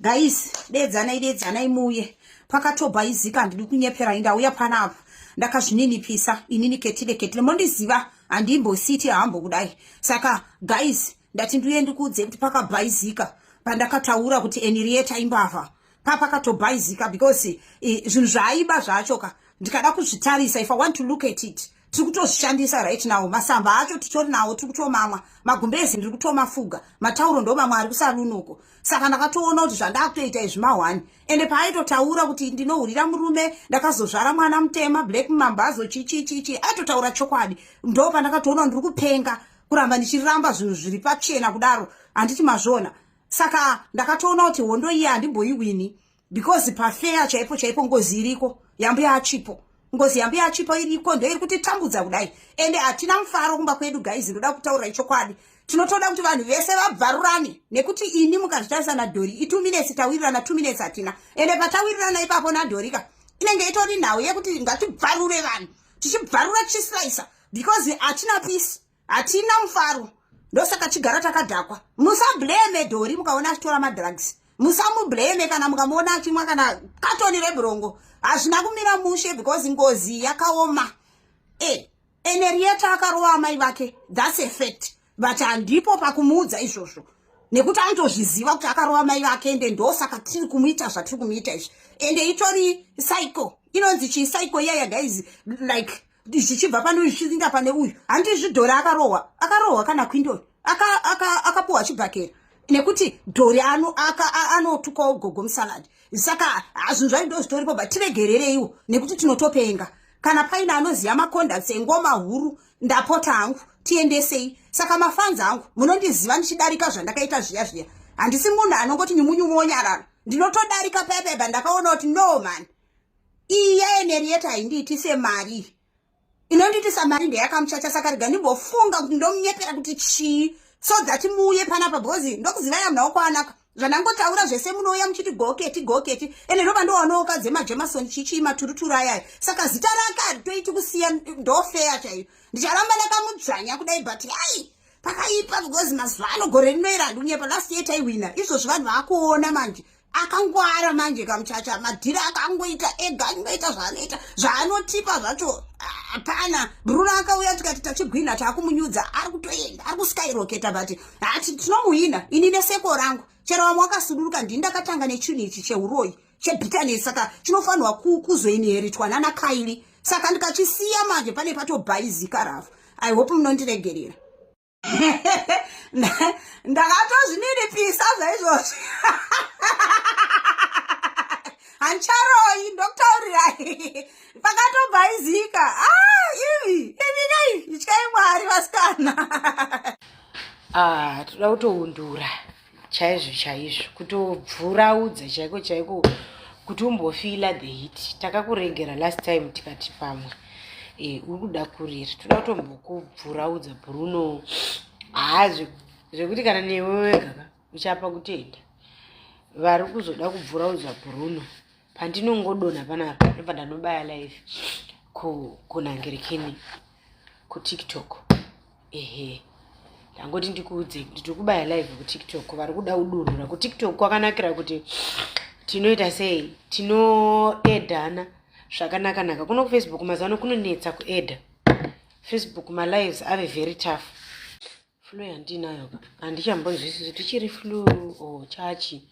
Guys, dedzanai muye. Pakatobhaizika ndiri kunyepera indauya panapa. Ndakazvininipisa inini ketile mondiziva andimbositi hambo kudai. Saka guys, ndati ndiuye ndikuudze kuti pakabhaizika pandakataura kuti Henrietta imbavha. Pakatobhaizika because zvinhu zvaiba zvachoka. Ndikada kuzvitarisa if I want to look at it. Tiri kutozvishandisa right now. Masamba acho titori nawo tiri kutomamwa. Magumbezi ndiri kutomafuga. Matauro ndo mamwe ari kusarunoko. Saka ndakatoona kuti zvandakutoita izvi mahwani. Ende paaitotaura kuti ndinohurira murume ndakazozvara mwana mutema Black Mambazo chichi aitotaura chokwadi. Ndo pandakatoona ndiri kupenga kuramba ndichiramba zvinhu zviri pachena kudaro handiti mazvona. Saka ndakatoona kuti hondo iyi handimboiwini because pafeya chaipo ngozi iriko yambo yachipo. Ngozi yambo yachipo iriko ndo iri kutitambudza kudai. Ende hatina mufaro kumba kwedu guys, ndoda kutaura chokwadi. Tinotoda kuti vanhu vese vabvarurane nekuti ini mukazvitarisa naDhori 2 minutes tawirirana 2 minutes hatina. Ende patawirirana ipapo naDhorika inenge itori nhau yekuti ngatibvarure vanhu tichibvarura chislicer because hatina peace, hatina mufaro. Ndosaka chigara takadhakwa. Musablame Dhori mukaona achitora madrugs. Musamublame kana mukamuona achimwa kana katoni reburongo. Hazvina kumira mushe because ngozi yakaoma. Henrietta akarowa amai vake. That's a fact. But handipo pakumuudza izvozvo. Nekuti anotozviziva kuti akarowa mai vake ende ndosaka tiri kumuita zvatiri kumuita izvi. Ende itori psycho. Inonzi psycho yaya guys, like zvichibva pane uyu zvichiinda pane uyu. Handizvi Dhori akarohwa kana Quindon. Akapuwa chibhakera. Nekuti Dhori anotukawo gogo musalad. Saka zvinhu zvaindo zvitoripo but tiregerereiwo nekuti tinotopenga. Kana paina anoziva maconducts engoma huru ndapota hangu tiendesei. Saka mafanzi angu munondiziva ndichidarika zvandakaita zviya. Handisi munhu anongoti nyumunyumu wonyarara. Ndinotodarika pepepa ndakaona kuti no man. Iya Henrietta haindiiti semari. Inondiitisa mari ndeyakamuchacha saka rega ndimbofunga kuti ndomunyepera kuti chii. So that muuye panapa because ndokuziva yamnawo kwanaka. Zvanangotaura zvese munouya muchiti goketi. Ene ndoba ndowanoka dzemaJemerson chichi maturuturu ayaya. Saka zita rake toiti kusiya ndofeya chaiyo. Ndicharamba ndakamudzvanya kudai but ai pakaipa because mazuvano gore rinoira handunyepa last year taiwina. Izvozvo vanhu vakuona manje. Akangwara manje kamuchacha madhira akangoita ega anoita zvaanoita zvaanotipa zvacho hapana. Bruno akauya tikati tachigwina taakumunyudza ari kutoenda ari kuskyrocketa but hati tinomuhina ini neseko rangu chero vamwe vakasuduruka ndini ndakatanga nechinhu ichi cheuroi chebitterness saka chinofanirwa kuzoinheritwa nana Kylie. Saka ndikachisiya manje pane patobhaizika rafu. I hope munondiregerera. Ndakatozvininipisa zvaizvozvo. Hancharoi ndokutaurirai. Pakatobhaizika. Ivi ityai Mwari vasikana. Toda kutoundura chaizvo kutobvuraudza chaiko kuti umbofila the heat. Takakurengera last time tikati pamwe uri kuda kurira. Toda kutombokubvuraudza Bruno. Zvekuti kana newe wega uchapa kutenda. Vari kuzoda kubvuraudza Bruno pandinongodona panapa nepandanobaya live kunangerekeni kuTikTok. Ndangoti ndikuudze kuti tikubaya live kuTikTok. Vari kuda kudurura kuTikTok kwakanakira kuti tinoita sei, tinoedhana zvakanaka. Kuno kuFacebook mazano kunonetsa kuedha. Facebook malives ave very tough. Flu yandinayo handichambonzwisisi tichiri flu chachi.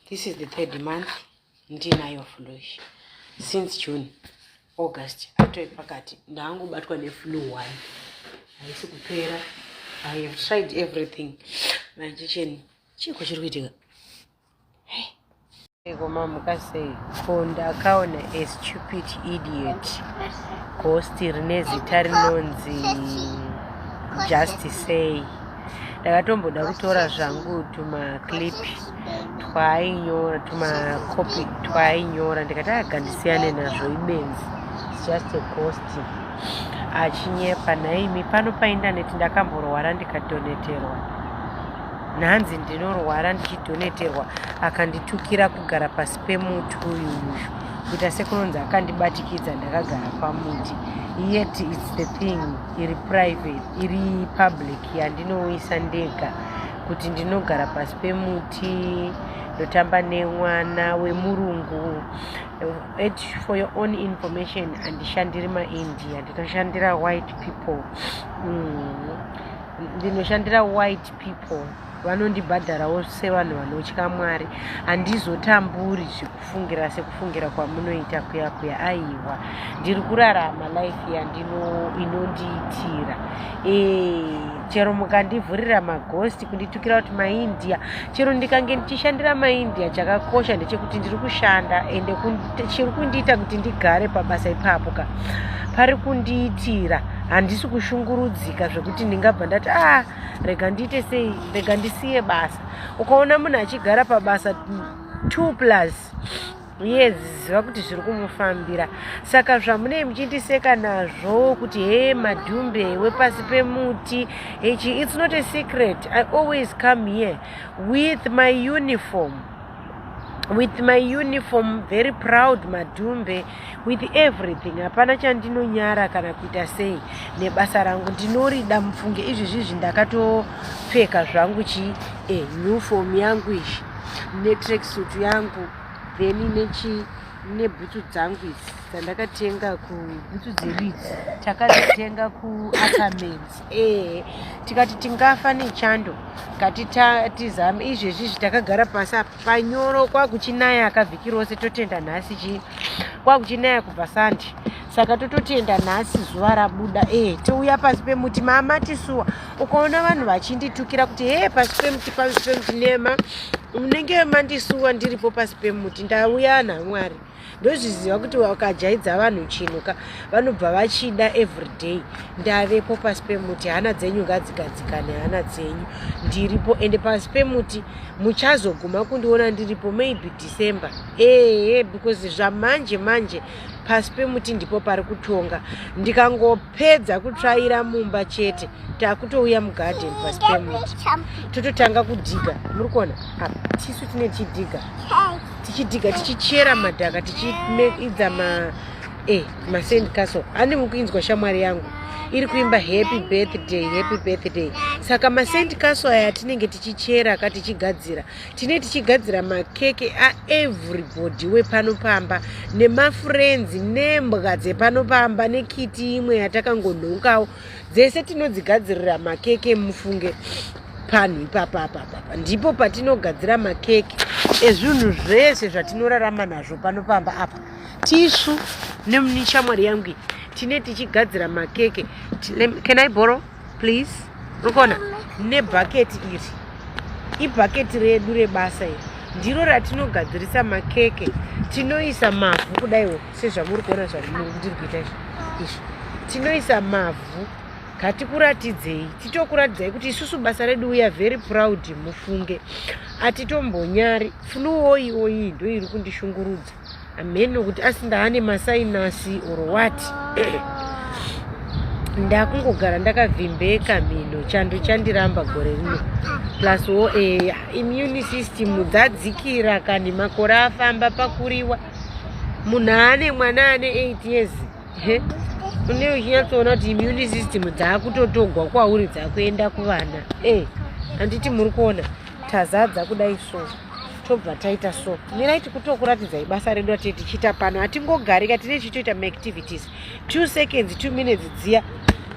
This is the 3rd month ndinayo flu since June, August atoi pakati ndangobatwa neflu 1 haisi kupera. I have tried everything manje chiko chiri kuitika. Koma mukasei konda akaona a stupid idiot ghost rine zita rinonzi just say. Ndakatomboda kutora zvangu tumaklipi twainyora tumakopi twainyora ndikati agandisiyane nazvo ibenzi. It's just a ghost achinyepa. Naimi pano paindaneti ndakamborwara ndikadoneterwa. Nhanzi ndinorwara ndichidoneterwa akanditukira kugara pasi pemuti uyu kuita sekunonzi akandibatikidza ndakagara pamuti. Yet it's the thing iri private iri public yandinoisa ndega kuti ndinogara pasi pemuti ndotamba nemwana wemurungu. For your own information, handishandiri maIndia, ndinoshandira white people. Ndinoshandira white people. Vanondibhadharawo sevanhu vanotya Mwari. Handizotamburi zvekufungira sekufungira kwamunoita kuya aiwa. Ndiri kurarama life inondiitira. Chero mukandivhurira maghosti kunditukira kuti maIndia, chero ndikange ndichishandira maIndia, chakakosha ndechekuti ndiri kushanda ende chiri kundiita kuti ndigare pabasa ipapo pari kundiitira. Handisi kushungurudzika zvekuti ndingabva ndati rega ndiite sei, rega ndisiye basa. Ukaona munhu achigara pabasa 2+ years, ziva kuti zviri kumufambira. Saka zvamunei muchindiseka nazvo kuti Madhumbe wepasi pemuti, it's not a secret. I always come here with my uniform. Very proud Madhumbe, with everything. Hapana chandinonyara kana kuita sei nebasa rangu. Ndinorida mufunge izvi ndakatopfeka zvangu uniform yangu izvi netracksuit yangu, then nebhutsu dzangu idzi dzandakatenga kubhutsu dzedu idzi takadzitenga kuAckermans. Tikati tingafa nechando tizame izvezvi takagara pasi panyoro, kwakuchinaya akavhiki rose, totenda nhasi kwakuchinaya kubva Sunday. Saka tototenda nhasi zuva rabuda, touya pasi pemuti mama tisuwa. Ukaona vanhu vachinditukira kuti pasi pemuti nema munenge mandisuwa ndiripo pasi pemuti, ndauya naMwari. Ndozviziva kuti wakajaidza vanhu chinuka vanobva vachida everyday. Ndavepo pasi pemuti, hana dzenyu ngadzigadzikane, hana dzenyu ndiripo. Ende pasi pemuti muchazoguma kundiona ndiripo maybe December. Because zvamanje pasi pemuti ndipo pari kutonga. Ndikangopedza kutsvaira mumba chete, takutouya mugarden pasi pemuti tototanga kudhiga. Muri kuona tisu tine tichidhiga tichichera madhaka tichiidza masand castle. Ane mukuinzwa shamwari yangu iri kuimba happy birthday. Saka masand castle aya tinenge tichichera tichigadzira. Tichigadzira makeke everybody wepanopamba nemafriends nembwa dzepanopamba nekiti imwe yatakangonhonkawo. Dzese tinodzigadzirira makeke mufunge panhu ipapa. Ndipo patinogadzira makeke ezvinhu zvese zvatinorarama nazvo panopamba apa. Tisu nemunishamwari yangu tichigadzira makeke. Can I borrow please? Rukona nebhaketi iri, ibhaketi redu rebasa iri ndiro ratinogadzirisa makeke. Tinoisa mavhu kudaiwo sezvamuri kuona ndiri kuita izvi. Tinoisa mavhu. Ngatikuratidzei, titokuratidzai kuti isusu basa redu we are very proud mufunge. Atitombonyari fluoyi ndo iri kundishungurudza. Ameno kuti asindane masainasi or what. Ndakungogara ndakavhimbeka mino, chando chandiramba gore rino. Plus immune system dzadzikira kani makore afamba pakuriwa. Munhu ane mwana ane 8 years. Uneo chinyatsoona kuti immune system dzakutotogwa kwauri dzakuenda kuvana. Handiti muri kuona tazadza kudai so, tobva taita so. Niraiti kutokuratidzai basa redu atete tichita pano. Hatingogarika, tine chitoita maactivities 2 seconds 2 minutes dziya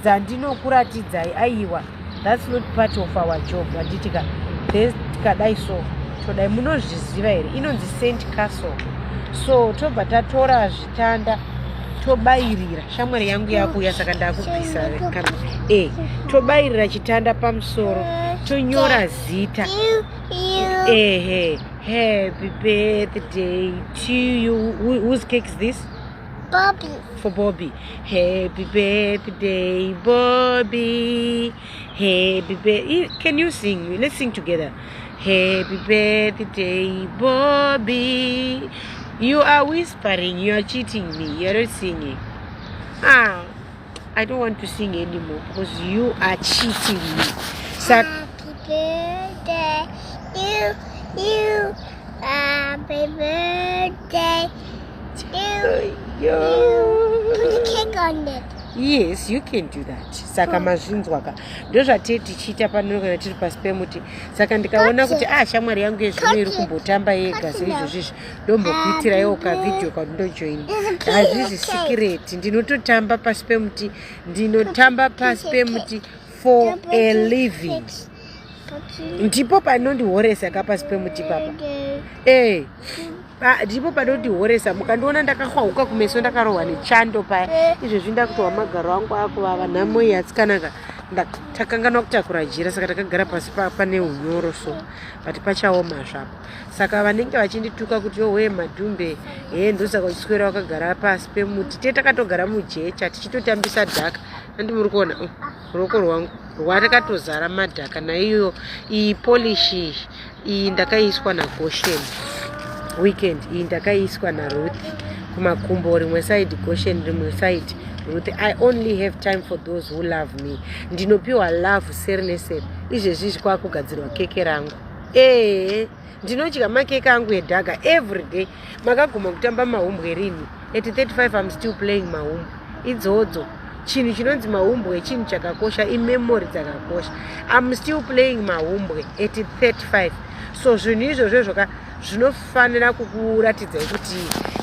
dzandinokuratidzai. Aiwa, that's not part of our job. Handitika tikadai so todai munozviziva here, inonzi St. Castle. So tobva tatora zvitanda tobairira. Shamwari yangu yakuya saka ndakubvisa tobairira chitanda pamusoro, tonyora zita. Happy birthday to you. Whose cake is this? Bobby. For Bobby. Happy birthday, Bobby. Happy birthday. Can you sing? Let's sing together. Happy birthday, Bobby. You are whispering, you are cheating me, you are not singing. I don't want to sing anymore because you are cheating me. Happy birthday, you. Happy birthday to you. Put the cake on it. Yes, you can do that. Saka mazvinzwaka ndozvatei tichiita pano kana tiri pasi pemuti. Saka ndikaona kuti shamwari yangu yezvino iri kumbotamba yega seizvozvizvi ndombokuitirawo kavidhio kwandinojoina. Hazvisi sikireti, ndinototamba pasi pemuti, ndinotamba pasi pemuti for a living. Ndipo panondihoresa kapasi pemuti papa. Ndipo panondihoresa mukandiona ndakahwauka kumeso ndakarohwa nechando paya. Izvezvi ndakutowa magaro angu akuvava nhamo iyi atsikanaka takanganwa kutakura jira saka takagara pasi pane unyoro so but pachaoma zvapo. Saka vanenge vachindituka kuti yowe madhumbe ndosaka uchiswera wakagara pasi pemuti takatogara mujecha tichitotambisa dhaka. Andi muri kuona ruoko rwangu rwatakatozara madhaka naiyo iyi polishi iyi ndakaiswa naGoshen weekend iyi ndakaiswa naRuth kumakumbo rimwe side Goshen rimwe side Ruth. I only have time for those who love me. Ndinopiwa love serenessed. Izvezvi kwakugadzirwa keke rangu. Ndinodya makeke angu edhaga every day. Makaguma kutamba mahumbwe rini. At 35 I'm still playing mahumbwe. Idzodzo chinhu chinonzi mahumbwe chinhu chakakosha, imemory dzakakosha. I'm still playing mahumbwe at 35. So zvinhu izvozvo zvinofanira kukuratidza kuti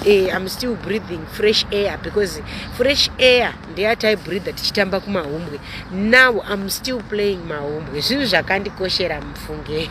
I'm still breathing fresh air, because fresh air ndeyataibreatha tichitamba kumahumbwe. Now I'm still playing mahumbwe. Zvinhu zvakandikoshera mufunge.